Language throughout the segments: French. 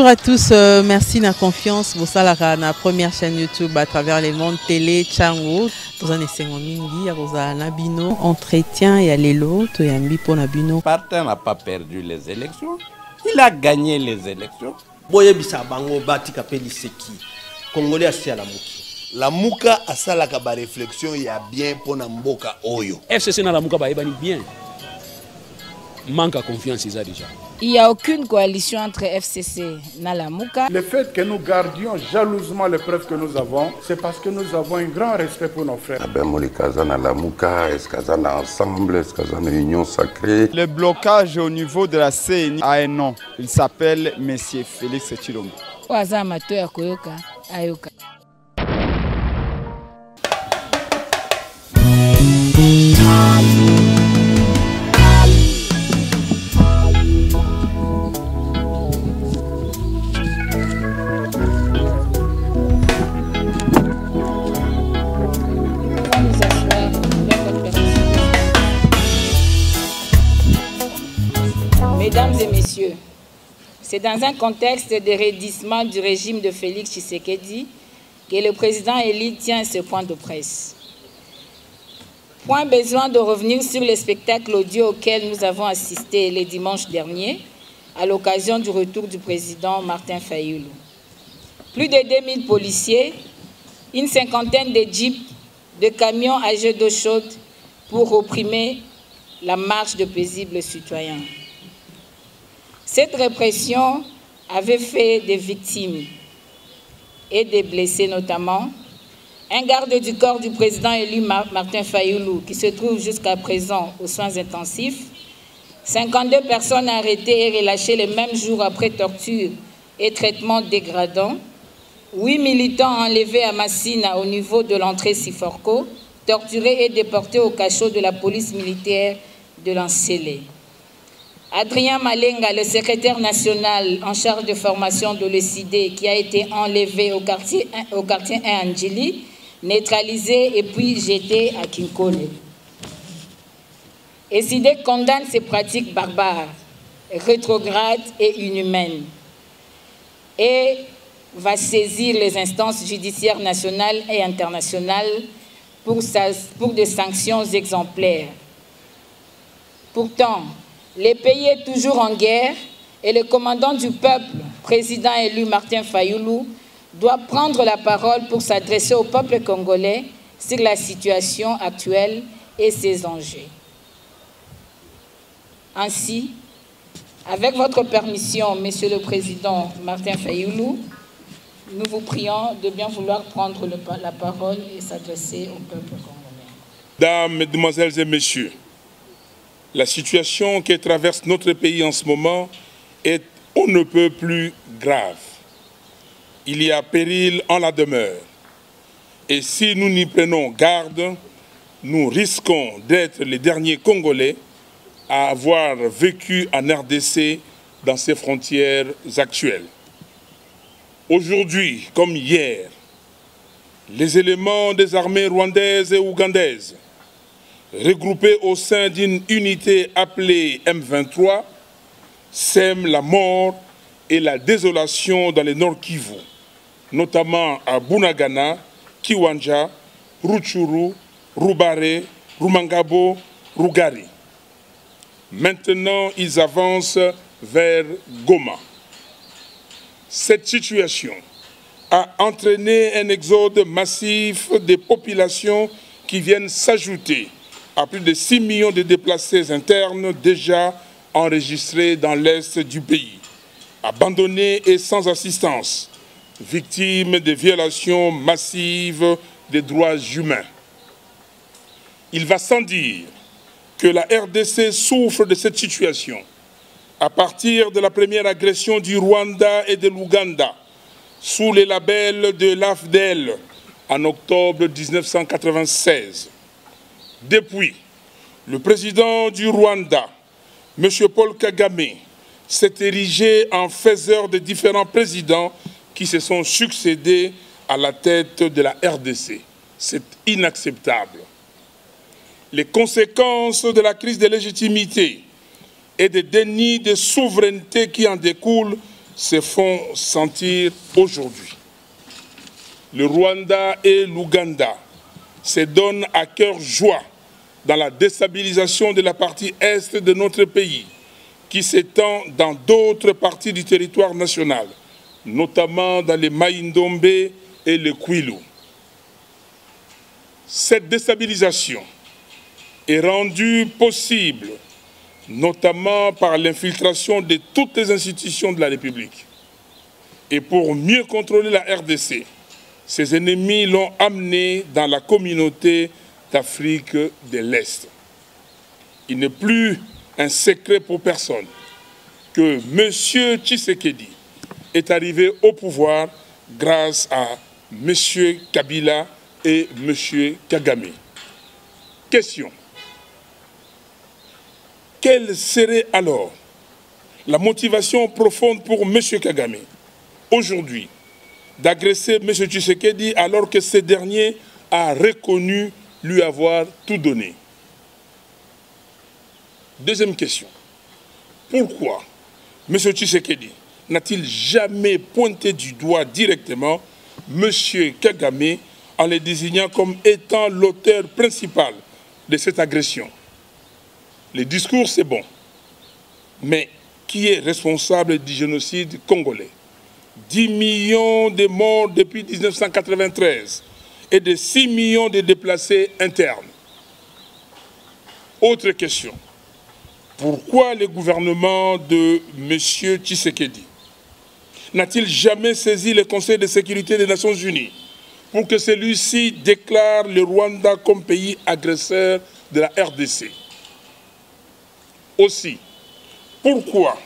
Bonjour à tous, merci de la confiance. Vous savez la première chaîne YouTube à travers les mondes télé, Chango. Vous en essayez mingi, vous avez un bino, entretien et allélo, tu es un bipo nabino. Martin n'a pas perdu les élections, il a gagné les élections. Boye bisa bango bati kapeli seki. Congolais asi à la muki. La muka asala ka ba réflexion ya bien pour na mboka oyo. FCC na la muka ba ebani bien. Manque à confiance déjà. Il n'y a aucune coalition entre FCC et Nalamuka. Le fait que nous gardions jalousement les preuves que nous avons, c'est parce que nous avons un grand respect pour nos frères. Union sacrée. Le blocage au niveau de la CENI a un nom. Il s'appelle M. Félix Tshilombo. Mesdames et messieurs, c'est dans un contexte de raidissement du régime de Félix Tshisekedi que le président élu tient ce point de presse. Point besoin de revenir sur le spectacle audio auquel nous avons assisté le dimanche dernier à l'occasion du retour du président Martin Fayulu. Plus de 2000 policiers, une cinquantaine de jeeps, de camions à jet d'eau chaude pour opprimer la marche de paisibles citoyens. Cette répression avait fait des victimes et des blessés notamment. Un garde du corps du président élu Martin Fayulu qui se trouve jusqu'à présent aux soins intensifs. 52 personnes arrêtées et relâchées le même jour après torture et traitements dégradants. 8 militants enlevés à Massina au niveau de l'entrée Siforco, torturés et déportés au cachot de la police militaire de l'Ancélé. Adrien Malenga, le secrétaire national en charge de formation de l'ECD, qui a été enlevé au quartier 1 Andjili, neutralisé et puis jeté à Kinkole. ECD condamne ces pratiques barbares, rétrogrades et inhumaines et va saisir les instances judiciaires nationales et internationales pour des sanctions exemplaires. Pourtant, le pays est toujours en guerre et le commandant du peuple, président élu Martin Fayulu, doit prendre la parole pour s'adresser au peuple congolais sur la situation actuelle et ses enjeux. Ainsi, avec votre permission, Monsieur le Président Martin Fayulu, nous vous prions de bien vouloir prendre la parole et s'adresser au peuple congolais. Mesdames, Mesdemoiselles et Messieurs, la situation que traverse notre pays en ce moment est on ne peut plus grave. Il y a péril en la demeure. Et si nous n'y prenons garde, nous risquons d'être les derniers Congolais à avoir vécu en RDC dans ses frontières actuelles. Aujourd'hui, comme hier, les éléments des armées rwandaises et ougandaises regroupés au sein d'une unité appelée M23, sèment la mort et la désolation dans le Nord Kivu, notamment à Bunagana, Kiwanja, Rutshuru, Rubare, Rumangabo, Rugari. Maintenant, ils avancent vers Goma. Cette situation a entraîné un exode massif des populations qui viennent s'ajouter à plus de 6 millions de déplacés internes déjà enregistrés dans l'est du pays, abandonnés et sans assistance, victimes de violations massives des droits humains. Il va sans dire que la RDC souffre de cette situation à partir de la première agression du Rwanda et de l'Ouganda sous les labels de l'AFDEL en octobre 1996. Depuis, le président du Rwanda, M. Paul Kagame, s'est érigé en faiseur de différents présidents qui se sont succédés à la tête de la RDC. C'est inacceptable. Les conséquences de la crise de légitimité et des dénis de souveraineté qui en découlent se font sentir aujourd'hui. Le Rwanda et l'Ouganda se donnent à cœur joie dans la déstabilisation de la partie est de notre pays, qui s'étend dans d'autres parties du territoire national, notamment dans les Maïndombe et les Kwilu. Cette déstabilisation est rendue possible notamment par l'infiltration de toutes les institutions de la République. Et pour mieux contrôler la RDC, ses ennemis l'ont amené dans la communauté d'Afrique de l'Est. Il n'est plus un secret pour personne que M. Tshisekedi est arrivé au pouvoir grâce à M. Kabila et M. Kagame. Question. Quelle serait alors la motivation profonde pour M. Kagame aujourd'hui d'agresser M. Tshisekedi alors que ce dernier a reconnu lui avoir tout donné? Deuxième question. Pourquoi M. Tshisekedi n'a-t-il jamais pointé du doigt directement M. Kagame en le désignant comme étant l'auteur principal de cette agression? Le discours, c'est bon. Mais qui est responsable du génocide congolais? 10 millions de morts depuis 1993 et de 6 millions de déplacés internes. Autre question. Pourquoi le gouvernement de M. Tshisekedi n'a-t-il jamais saisi le Conseil de sécurité des Nations Unies pour que celui-ci déclare le Rwanda comme pays agresseur de la RDC? Aussi, pourquoi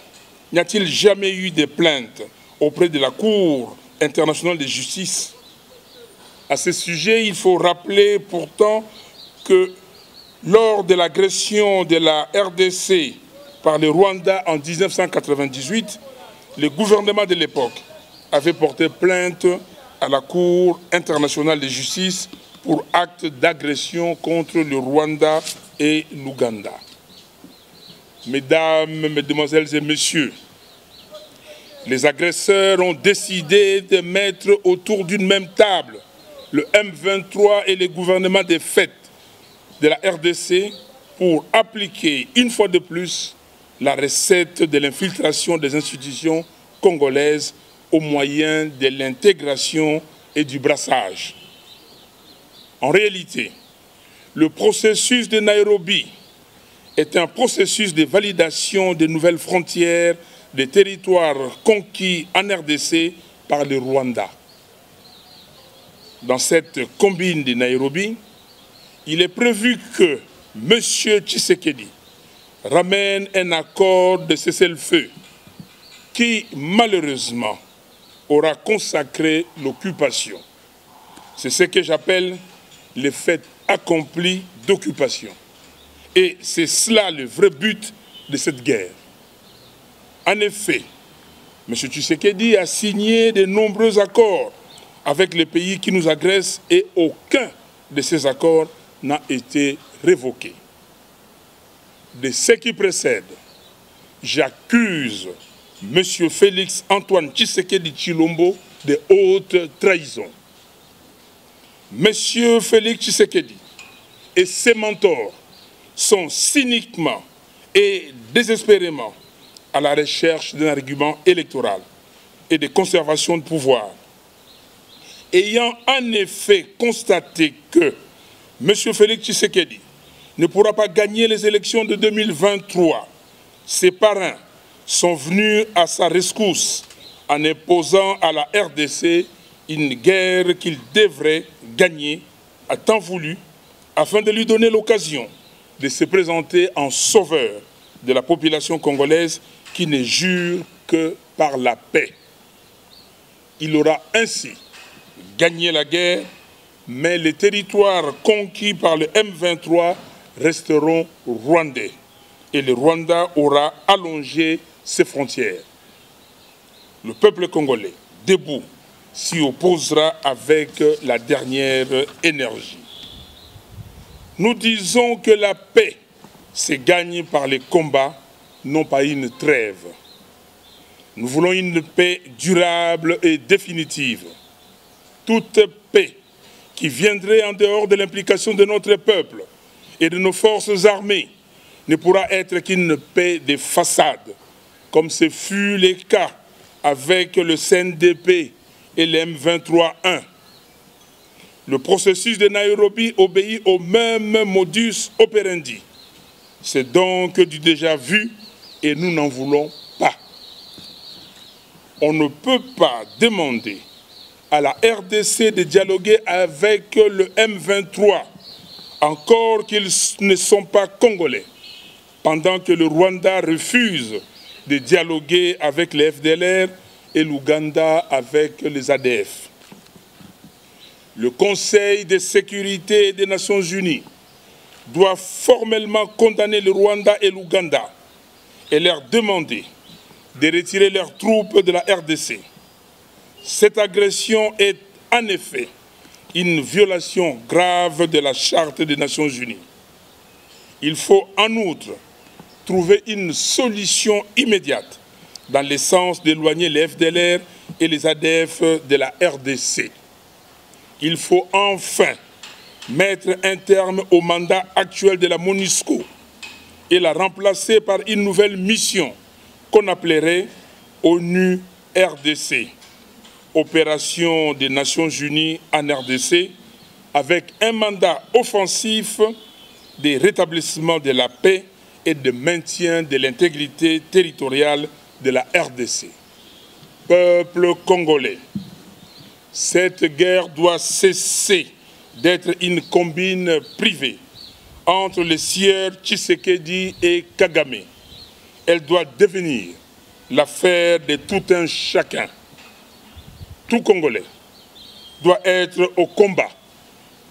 n'y a-t-il jamais eu de plainte auprès de la Cour internationale de justice? À ce sujet, il faut rappeler pourtant que lors de l'agression de la RDC par le Rwanda en 1998, le gouvernement de l'époque avait porté plainte à la Cour internationale de justice pour acte d'agression contre le Rwanda et l'Ouganda. Mesdames, Mesdemoiselles et Messieurs, les agresseurs ont décidé de mettre autour d'une même table le M23 et les gouvernements des fêtes de la RDC pour appliquer une fois de plus la recette de l'infiltration des institutions congolaises au moyen de l'intégration et du brassage. En réalité, le processus de Nairobi est un processus de validation des nouvelles frontières des territoires conquis en RDC par le Rwanda. Dans cette combine de Nairobi, il est prévu que M. Tshisekedi ramène un accord de cessez-le-feu qui, malheureusement, aura consacré l'occupation. C'est ce que j'appelle le fait accompli d'occupation. Et c'est cela le vrai but de cette guerre. En effet, M. Tshisekedi a signé de nombreux accords avec les pays qui nous agressent et aucun de ces accords n'a été révoqué. De ce qui précède, j'accuse M. Félix Antoine Tshisekedi Tshilombo de haute trahison. M. Félix Tshisekedi et ses mentors sont cyniquement et désespérément à la recherche d'un argument électoral et de conservation de pouvoir. Ayant en effet constaté que M. Félix Tshisekedi ne pourra pas gagner les élections de 2023, ses parrains sont venus à sa rescousse en imposant à la RDC une guerre qu'il devrait gagner à temps voulu afin de lui donner l'occasion de se présenter en sauveur de la population congolaise qui ne jure que par la paix. Il aura ainsi gagné la guerre, mais les territoires conquis par le M23 resteront rwandais et le Rwanda aura allongé ses frontières. Le peuple congolais, debout, s'y opposera avec la dernière énergie. Nous disons que la paix se gagne par les combats, non pas une trêve. Nous voulons une paix durable et définitive. Toute paix qui viendrait en dehors de l'implication de notre peuple et de nos forces armées ne pourra être qu'une paix de façade, comme ce fut le cas avec le CNDP et le M23-1. Le processus de Nairobi obéit au même modus operandi. C'est donc du déjà vu et nous n'en voulons pas. On ne peut pas demander à la RDC de dialoguer avec le M23, encore qu'ils ne sont pas congolais, pendant que le Rwanda refuse de dialoguer avec les FDLR et l'Ouganda avec les ADF. Le Conseil de sécurité des Nations Unies doit formellement condamner le Rwanda et l'Ouganda et leur demander de retirer leurs troupes de la RDC. Cette agression est en effet une violation grave de la Charte des Nations Unies. Il faut en outre trouver une solution immédiate dans le sens d'éloigner les FDLR et les ADF de la RDC. Il faut enfin mettre un terme au mandat actuel de la MONUSCO et la remplacer par une nouvelle mission qu'on appellerait ONU-RDC, Opération des Nations Unies en RDC, avec un mandat offensif de rétablissement de la paix et de maintien de l'intégrité territoriale de la RDC. Peuple congolais, cette guerre doit cesser d'être une combine privée entre les sieurs Tshisekedi et Kagame. Elle doit devenir l'affaire de tout un chacun. Tout Congolais doit être au combat,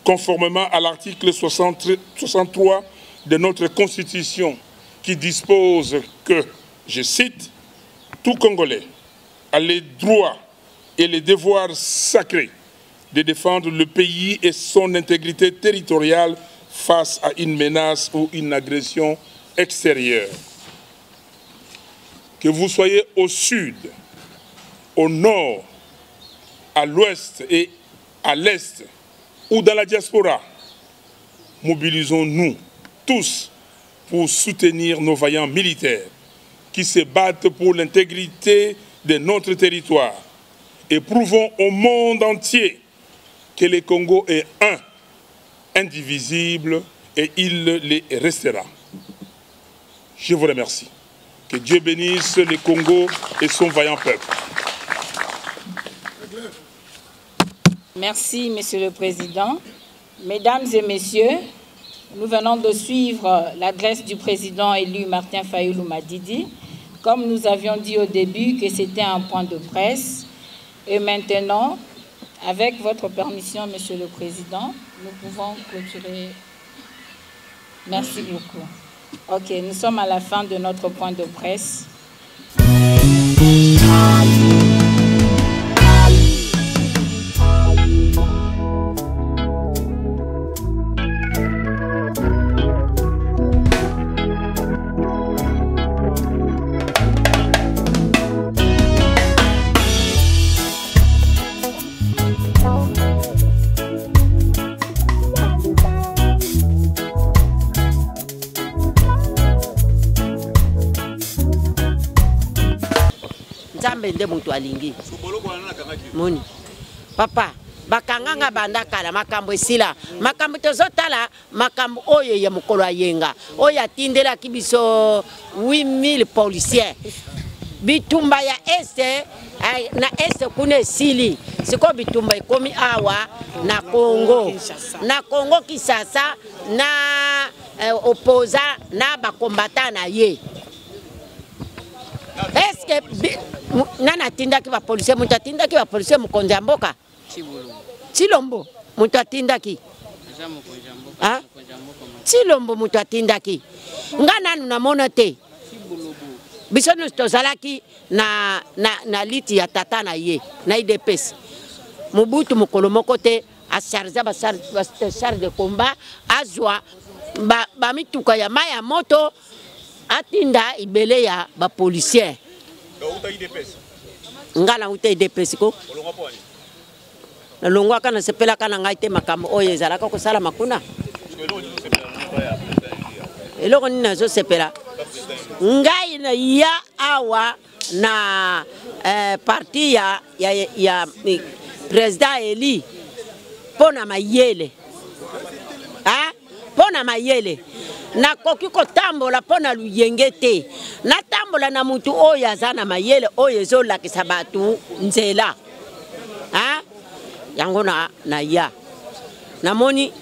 conformément à l'article 63 de notre Constitution, qui dispose que, je cite, « Tout Congolais a les droits et les devoirs sacrés de défendre le pays et son intégrité territoriale face à une menace ou une agression extérieure. » Que vous soyez au sud, au nord, à l'ouest et à l'est, ou dans la diaspora, mobilisons-nous tous pour soutenir nos vaillants militaires qui se battent pour l'intégrité de notre territoire et prouvons au monde entier que le Congo est un, indivisible et il le restera. Je vous remercie. Que Dieu bénisse le Congo et son vaillant peuple. Merci, Monsieur le Président. Mesdames et Messieurs, nous venons de suivre l'adresse du président élu Martin Fayulu Madidi. Comme nous avions dit au début que c'était un point de presse. Et maintenant, avec votre permission, Monsieur le Président, nous pouvons clôturer. Merci beaucoup. Ok, nous sommes à la fin de notre point de presse. Nde mutu alingi moni papa bakanganga banda kala makambo esila makambo tozotala makambo oyo ya mukolo ayenga oyo atindela kibiso 8000 policiers bitumba ya este na este kuna esili siko bitumba ekomi awa na Congo Kinshasa na opposa na bakombata na ye. Est-ce que nana tinda ki ba policier mutu atinda ki ba policier mukonzi ya mboka Chilombo mutu atinda ki ah Chilombo mutu atinda ki nga nanu namona te biso nous tozalaki na liti ya tata na ye na IDPS Mobutu mokolo moko te a charge ba charge de combat azwa ba mituka ya maya moto atinda ibele ya ba policier ngana uta IDPS ko na longwa kana sepela kana ngaite makambo oyo ezalaka kosala makuna eloko nini nazo sepela ngai na ya awa na parti ya président Eli pona mayele pona mayele na koki kotambola pona luyenge te na tambola na mutu oyo aza na mayele oyo ezolakisa batu nzela yango na ya namoni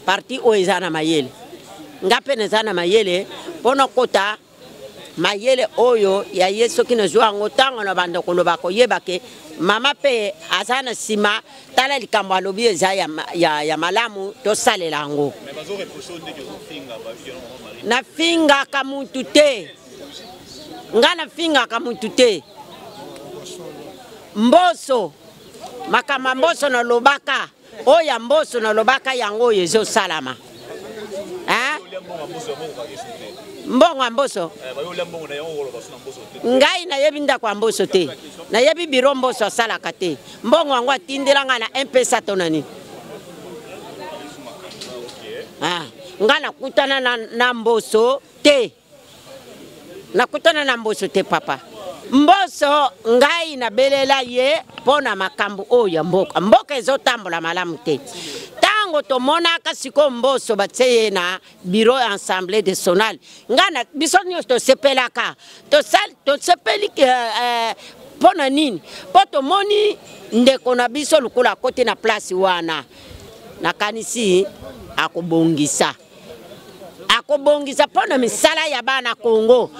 parti oyo eza na mayele nga mpe naza na mayele pona kota mayele oyo ya ye soki nazwa yango ntango na banda koloba koyeba ke mama mpe aza na nsima tala likambo alobi eza ya malamu tosalela yango nafingaka mutu te nga nafingaka mutu te mboso makama mboso nalobaka oyo mboso nalobaka yango oyo ezosalama mbongo mboso ngai nayebi ndako ya mboso te nayebi biro mboso asalaka te mbongo yango atindelanga na mpesa to nani nga nakutana na mboso te nakutana na mboso te papa mboso ngai nabelela ye pona makambo oyo ya mboka ezotambola malamu te tango tomonaka siko mboso batie ye na bureau assemblée nationale ngana biso nyonso tosepelaka tosepeli pona nini po tomoni ndeko na biso lukula akote na place wana nakanisi akobongisa pona misala ya bana Kongo.